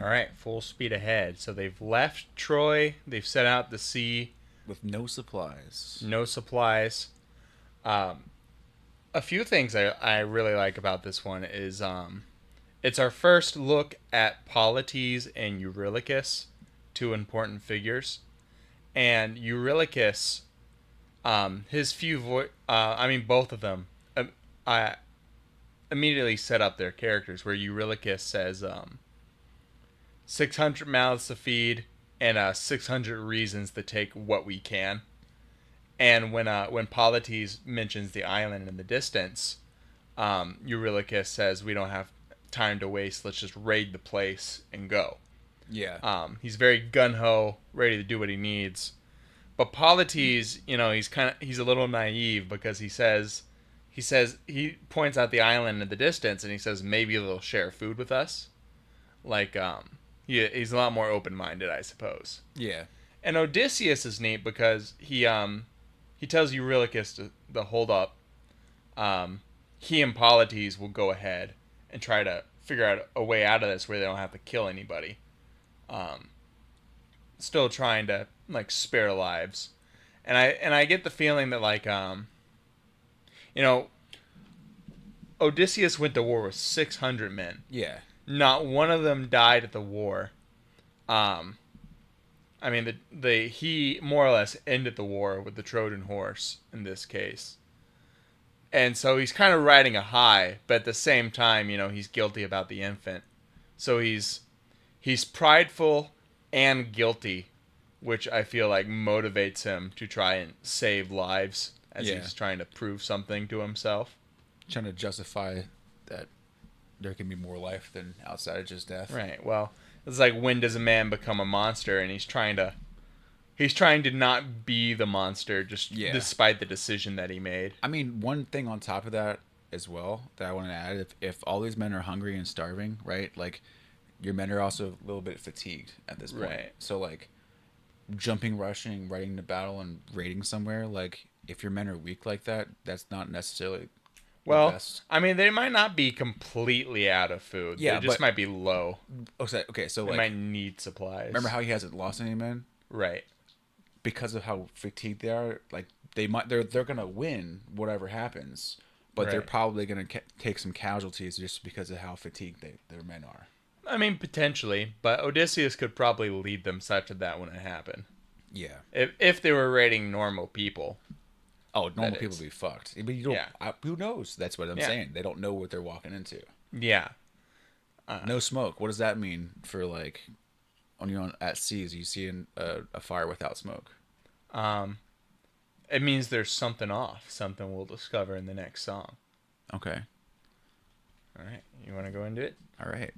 All right, full speed ahead. So they've left Troy. They've set out to sea. with no supplies. No supplies. Um, a few things I really like about this one is it's our first look at Polites and Eurylochus, two important figures. And Eurylochus, both of them, I immediately set up their characters. Where Eurylochus says, 600 mouths to feed and 600 reasons to take what we can. And when Polites mentions the island in the distance, Eurylochus says we don't have time to waste. Let's just raid the place and go. Yeah. He's very gun ho, ready to do what he needs. But Polites, he's a little naive because he points out the island in the distance and he says maybe they'll share food with us. Like he's a lot more open minded, I suppose. Yeah. And Odysseus is neat because he tells Eurylochus to hold up. He and Polites will go ahead and try to figure out a way out of this where they don't have to kill anybody. Still trying to spare lives, and I get the feeling that you know Odysseus went to war with 600 men. Yeah. Not one of them died at the war. Um, I mean, he more or less ended the war with the Trojan horse in this case. And so he's kind of riding a high, but at the same time, he's guilty about the infant. So he's prideful and guilty, which I feel like motivates him to try and save lives as he's trying to prove something to himself. Trying to justify that there can be more life than outside of just death. Right. Well, it's like when does a man become a monster, and he's trying to not be the monster just despite the decision that he made. I mean, one thing on top of that as well that I want to add, if all these men are hungry and starving, right? Like, your men are also a little bit fatigued at this point. Right. So, like, jumping, rushing, riding to battle, and raiding somewhere, like, if your men are weak like that, that's not necessarily the best. I mean, they might not be completely out of food. Yeah, they just might be low. Okay, so They like, might need supplies. remember how he hasn't lost any men? Right. Because of how fatigued they are, like, they're gonna win whatever happens, but they're Right. probably gonna take some casualties just because of how fatigued their men are. I mean, potentially, but Odysseus could probably lead them such that when it happened. Yeah. If they were raiding normal people. Oh, normal people be fucked. But you don't. Yeah. Who knows? That's what I'm saying. They don't know what they're walking into. Yeah. No smoke. What does that mean for like at seas? You see a fire without smoke. It means there's something off. Something we'll discover in the next song. Okay. All right. You want to go into it? All right.